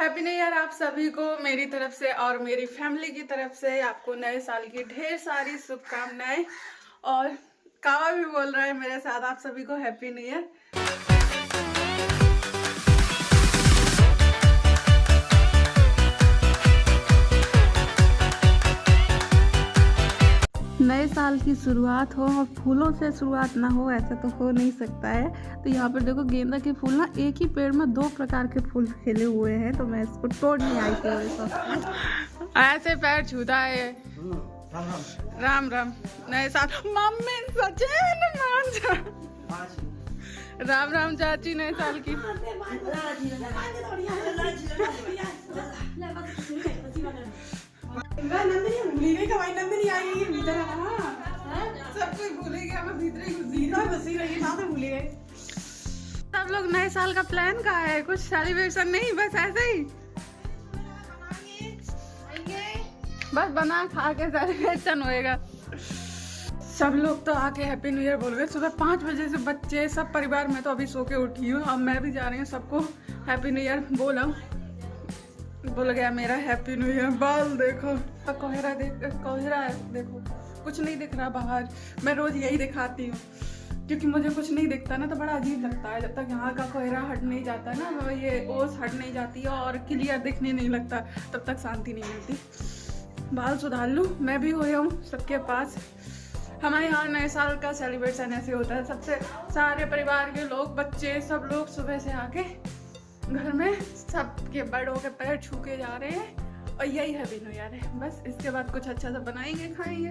Happy new year आप सभी को मेरी तरफ से और मेरी फैमिली की तरफ से। आपको नए साल की ढेर सारी शुभकामनाएं। और कावा भी बोल रहा है मेरे साथ, आप सभी को हैप्पी न्यू ईयर। नए साल की शुरुआत हो और फूलों से शुरुआत ना हो, ऐसा तो हो नहीं सकता है। तो यहाँ पर देखो गेंदा के फूल ना एक ही पेड़ में 2 प्रकार के फूल खिले हुए हैं, तो मैं इसको तोड़ने आई थी। ऐसे पैर छूता है। राम राम। नए साल मम्मी सचिन मान जा। राम राम चाची, नए साल की नंदनी आई सब कोई भूले गया, मैं भीतर ही घुसी रही ना, तो भूले गए सब लोग। नए साल का प्लान का है, कुछ सेलिब्रेशन नहीं, बस ऐसे ही बस बना खा के सेलिब्रेशन होएगा। सब लोग तो आके हैप्पी न्यू ईयर बोल गए। सुबह 5 बजे से बच्चे सब परिवार में तो अभी सो के उठी हूँ। अब मैं भी जा रही हूँ सबको हैप्पी न्यू ईयर बोल गया मेरा हैप्पी न्यू ईयर। बाल देखो, कोहरा देखो, कुछ नहीं दिख रहा बाहर। मैं रोज यही दिखाती हूँ क्योंकि मुझे कुछ नहीं दिखता ना, तो बड़ा अजीब लगता है। जब तक यहाँ का कोहरा हट नहीं जाता ना, ये ओस हट नहीं जाती है और क्लियर दिखने नहीं लगता, तब तक शांति नहीं मिलती। बाल सुधार लूँ, मैं भी हो हूँ सबके पास। हमारे यहाँ नए साल का सेलिब्रेशन ऐसे होता है, सबसे सारे परिवार के लोग, बच्चे, सब लोग सुबह से आके घर में सबके बड़ों के पैर छू के जा रहे हैं और यही हैप्पी न्यू ईयर है। बस इसके बाद कुछ अच्छा सा बनाएंगे, खाएंगे।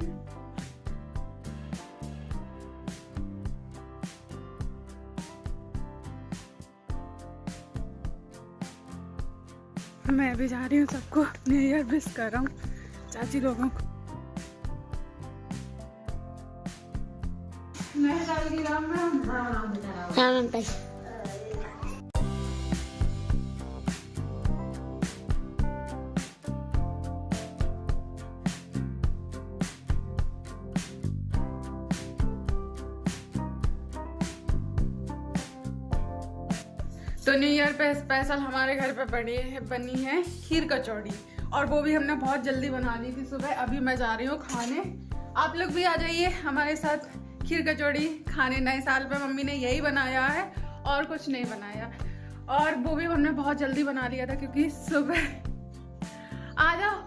मैं भी जा रही हूँ सबको न्यू ईयर विश कर रहा हूँ, चाची लोगों को। नए साल की राम राम। तो न्यू ईयर पे स्पेशल हमारे घर पे बनी है खीर कचौड़ी, और वो भी हमने बहुत जल्दी बना ली थी सुबह। अभी मैं जा रही हूँ खाने, आप लोग भी आ जाइए हमारे साथ खीर कचौड़ी खाने। नए साल पे मम्मी ने यही बनाया है और कुछ नहीं बनाया, और वो भी हमने बहुत जल्दी बना लिया था क्योंकि सुबह आ जाओ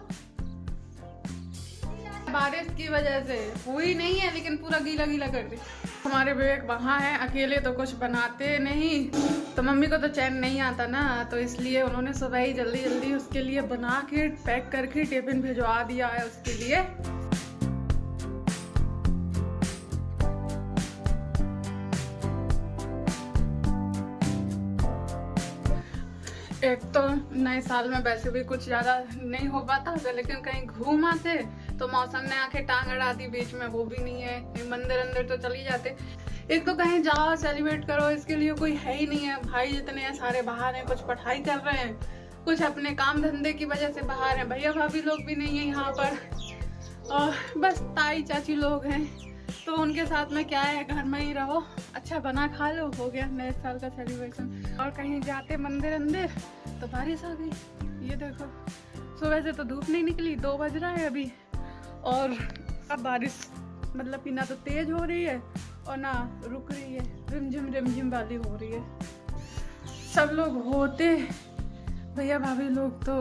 बारिश की वजह से हुई नहीं है, लेकिन पूरा गीला गीला कर दी। हमारे विवेक वहाँ हैं अकेले, तो कुछ बनाते नहीं, तो मम्मी को तो चैन नहीं आता ना, तो इसलिए उन्होंने सुबह ही जल्दी जल्दी उसके लिए बना के पैक करके टिफिन भिजवा दिया है उसके लिए। एक तो नए साल में वैसे भी कुछ ज़्यादा नहीं हो पाता, लेकिन कहीं घूम आते तो मौसम ने आके टांग अड़ा दी बीच में, वो भी नहीं है। मंदिर अंदर तो चली जाते। एक तो कहीं जाओ सेलिब्रेट करो, इसके लिए कोई है ही नहीं है। भाई जितने हैं सारे बाहर हैं, कुछ पढ़ाई कर रहे हैं, कुछ अपने काम धंधे की वजह से बाहर हैं। भैया भाभी लोग भी नहीं है यहाँ पर, और बस ताई चाची लोग हैं, तो उनके साथ में क्या है, घर में ही रहो, अच्छा बना खा लो, हो गया नए साल का सेलिब्रेशन। और कहीं जाते मंदिर अंदर तो बारिश आ गई। ये देखो, सुबह से तो धूप नहीं निकली, 2 बज रहा है अभी, और अब बारिश मतलब कि ना तो तेज हो रही है और ना रुक रही है, रिमझिम वाली हो रही है। सब लोग होते भैया भाभी लोग तो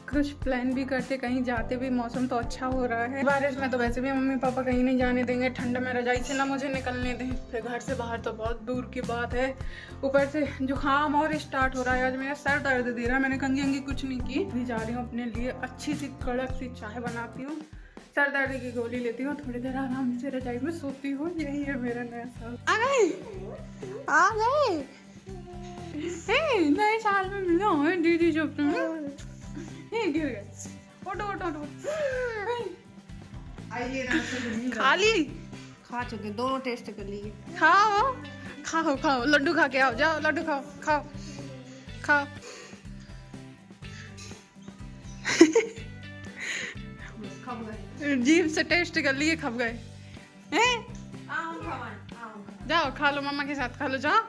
कुछ प्लान भी करते, कहीं जाते भी। मौसम तो अच्छा हो रहा है, बारिश में तो वैसे भी मम्मी पापा कहीं नहीं जाने देंगे, ठंड में रजाई से ना मुझे निकलने दें, फिर घर से बाहर तो बहुत दूर की बात है। ऊपर से जुकाम और स्टार्ट हो रहा है, आज मेरा सर दर्द दे रहा है। मैंने कंघी अंगी कुछ नहीं की, भी जा रही हूँ अपने लिए अच्छी सी कड़क सी चाय बनाती हूँ, सर दर्द की गोली लेती हूँ, थोड़ी देर आराम से रजाई में सोती हूँ। यही है मेरा नया साल। आ गए नए साल में मिला है दीदी जो गिर गए। खा चुके, दोनों टेस्ट कर लिए। खाओ लड्डू खा के आओ, जाओ लड्डू खाओ। जीभ से टेस्ट कर लिए, खप गए। जाओ खा लो, मम्मा के साथ खा लो, जाओ।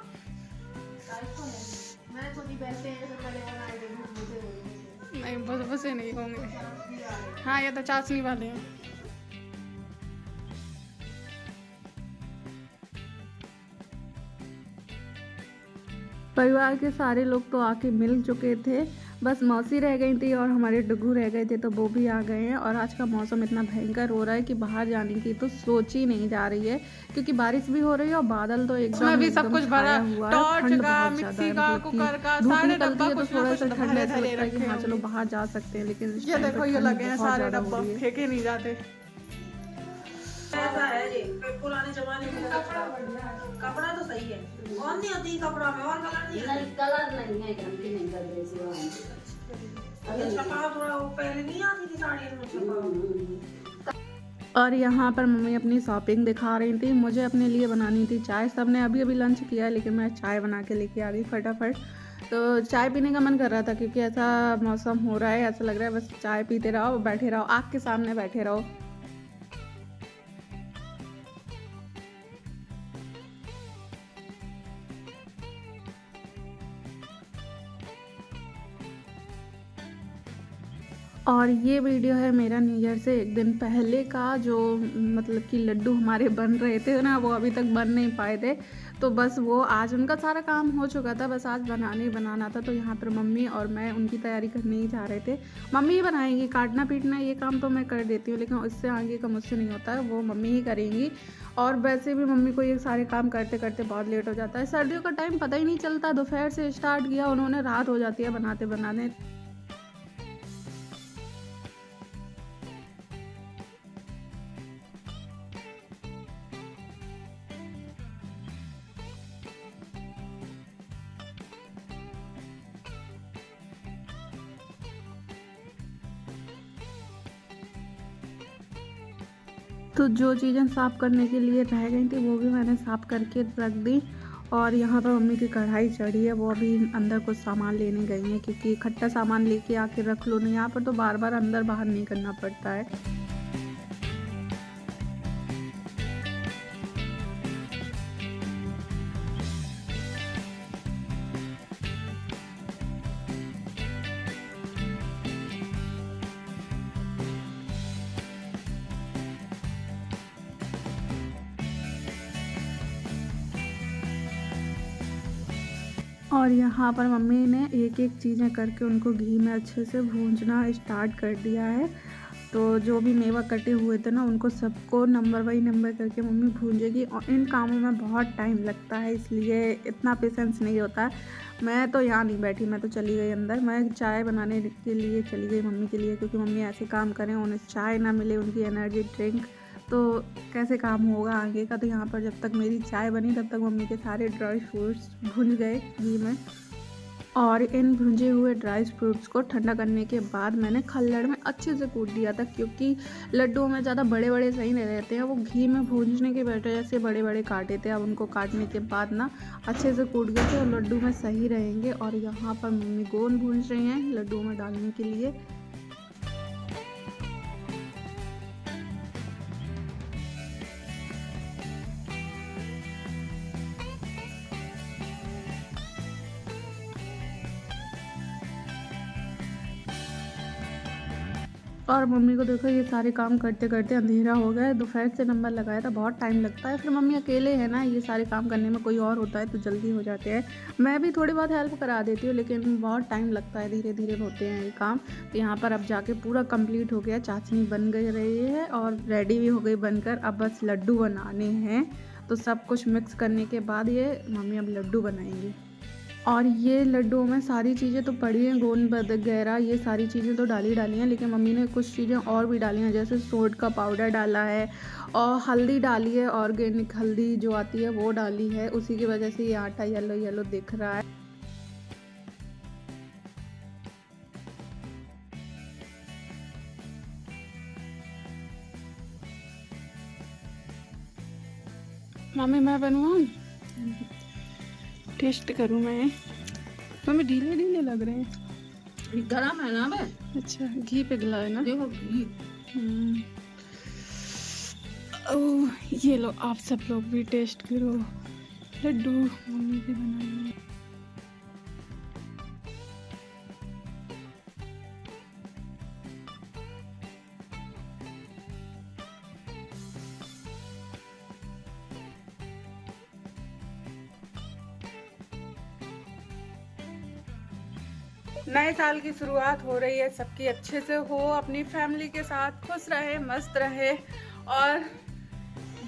मैं तो नहीं बैठते हैं, तो पहले बनाए थे मुझे। नहीं बस नहीं होंगे। हाँ ये तो चाशनी वाले हैं। परिवार के सारे लोग तो आके मिल चुके थे, बस मौसी रह गई थी और हमारे डुगू रह गए थे, तो वो भी आ गए हैं। और आज का मौसम इतना भयंकर हो रहा है कि बाहर जाने की तो सोच ही नहीं जा रही है, क्योंकि बारिश भी हो रही है और बादल तो एकदम भी सब कुछ भरा, हुआ है। टॉर्च ठंड का, बहुत मिक्सी ज्यादा का, है, कुकर का, धूप सारे निकलती डब्बा है तो कुछ ना थोड़ा कुछ सा ठंड ऐसा लगता है कि हाँ रखे चलो बाहर जा सकते हैं, लेकिन इस ये टाइम देखो पे ये ठंड लगे हैं बहुत सारे ज्यादा हो डब्बा, रही है। फेंके नहीं जाते। ऐसा है जी, पुराने जमाने में कपड़ा तो सही है, कौन नहीं होती कपड़ा में, और कलर नहीं है। कलर नहीं है, गंदी नहीं कर रही थी। ये छपा थोड़ा वो पहले नहीं आती थी साड़ी में छपा। और यहाँ पर मम्मी अपनी शॉपिंग दिखा रही थी। मुझे अपने लिए बनानी थी चाय। सबने अभी अभी लंच किया है, लेकिन मैं चाय बना के लेके आ गई फटाफट। तो चाय पीने का मन कर रहा था, क्योंकि ऐसा मौसम हो रहा है, ऐसा लग रहा है बस चाय पीते रहो, बैठे रहो, आग के सामने बैठे रहो। और ये वीडियो है मेरा न्यू ईयर से एक दिन पहले का, जो मतलब कि लड्डू हमारे बन रहे थे ना, वो अभी तक बन नहीं पाए थे। तो बस वो आज उनका सारा काम हो चुका था, बस आज बनाना था। तो यहाँ पर मम्मी और मैं उनकी तैयारी करने ही जा रहे थे। मम्मी ही बनाएंगी, काटना पीटना ये काम तो मैं कर देती हूँ, लेकिन इससे आगे का मुझसे नहीं होता है, वो मम्मी ही करेंगी। और वैसे भी मम्मी को ये सारे काम करते करते बहुत लेट हो जाता है। सर्दियों का टाइम पता ही नहीं चलता, दोपहर से स्टार्ट किया उन्होंने, रात हो जाती है बनाते बनाने। तो जो चीज़ें साफ़ करने के लिए रह गई थी वो भी मैंने साफ़ करके रख दी। और यहाँ पर मम्मी की कढ़ाई चढ़ी है, वो अभी अंदर कुछ सामान लेने गई हैं, क्योंकि इकट्ठा सामान लेके आके रख लो नहीं, यहाँ पर तो बार बार अंदर बाहर नहीं करना पड़ता है। और यहाँ पर मम्मी ने एक एक चीज़ें करके उनको घी में अच्छे से भूंजना स्टार्ट कर दिया है। तो जो भी मेवा कटे हुए थे ना, उनको सबको नंबर बाई नंबर करके मम्मी भूंजेगी। और इन कामों में बहुत टाइम लगता है, इसलिए इतना पेशेंस नहीं होता। मैं तो यहाँ नहीं बैठी, मैं तो चली गई अंदर। मैं चाय बनाने के लिए चली गई मम्मी के लिए, क्योंकि मम्मी ऐसे काम करें, उन्हें चाय ना मिले, उनकी एनर्जी ड्रिंक, तो कैसे काम होगा आगे का। तो यहाँ पर जब तक मेरी चाय बनी तब तक मम्मी के सारे ड्राई फ्रूट्स भुन गए घी में। और इन भुंजे हुए ड्राई फ्रूट्स को ठंडा करने के बाद मैंने खल्लड़ में अच्छे से कूट दिया था, क्योंकि लड्डुओं में ज़्यादा बड़े बड़े सही नहीं रहते हैं, वो घी में भूंजने की वजह से बड़े बड़े काटे थे। अब उनको काटने के बाद ना अच्छे से कूट गए थे और लड्डू में सही रहेंगे। और यहाँ पर मम्मी गोंद भूंज रही हैं लड्डुओं में डालने के लिए। और मम्मी को देखो ये सारे काम करते करते अंधेरा हो गया। दोपहर से नंबर लगाया था, बहुत टाइम लगता है। फिर मम्मी अकेले है ना, ये सारे काम करने में कोई और होता है तो जल्दी हो जाते हैं। मैं भी थोड़ी बहुत हेल्प करा देती हूँ, लेकिन बहुत टाइम लगता है, धीरे धीरे होते हैं ये काम। तो यहाँ पर अब जाके पूरा कंप्लीट हो गया, चाशनी बन गई रही है और रेडी भी हो गई बनकर। अब बस लड्डू बनाने हैं। तो सब कुछ मिक्स करने के बाद ये मम्मी अब लड्डू बनाएंगी। और ये लड्डुओं में सारी चीज़ें तो पड़ी हैं, गोंद वगैरह ये सारी चीज़ें तो डाली हैं, लेकिन मम्मी ने कुछ चीज़ें और भी डाली हैं, जैसे सोड का पाउडर डाला है और हल्दी डाली है, ऑर्गेनिक हल्दी जो आती है वो डाली है। उसी की वजह से ये आटा येलो येलो दिख रहा है। मम्मी मैं बनवाऊँ, टेस्ट करूँ मैं। मम्मी ढीले ढीले लग रहे हैं। गरम है ना बे? अच्छा घी पिघला है ना, देखो घी। ओह ये लो, आप सब लोग भी टेस्ट करो लड्डू मम्मी के बनाए हैं। नए साल की शुरुआत हो रही है, सबकी अच्छे से हो, अपनी फैमिली के साथ खुश रहे, मस्त रहे और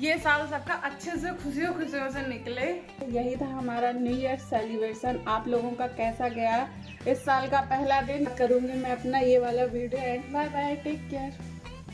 ये साल सबका अच्छे से खुशियों खुशियों से निकले। यही था हमारा न्यू ईयर सेलिब्रेशन। आप लोगों का कैसा गया इस साल का पहला दिन? करूँगी मैं अपना ये वाला video end. Bye bye, take care.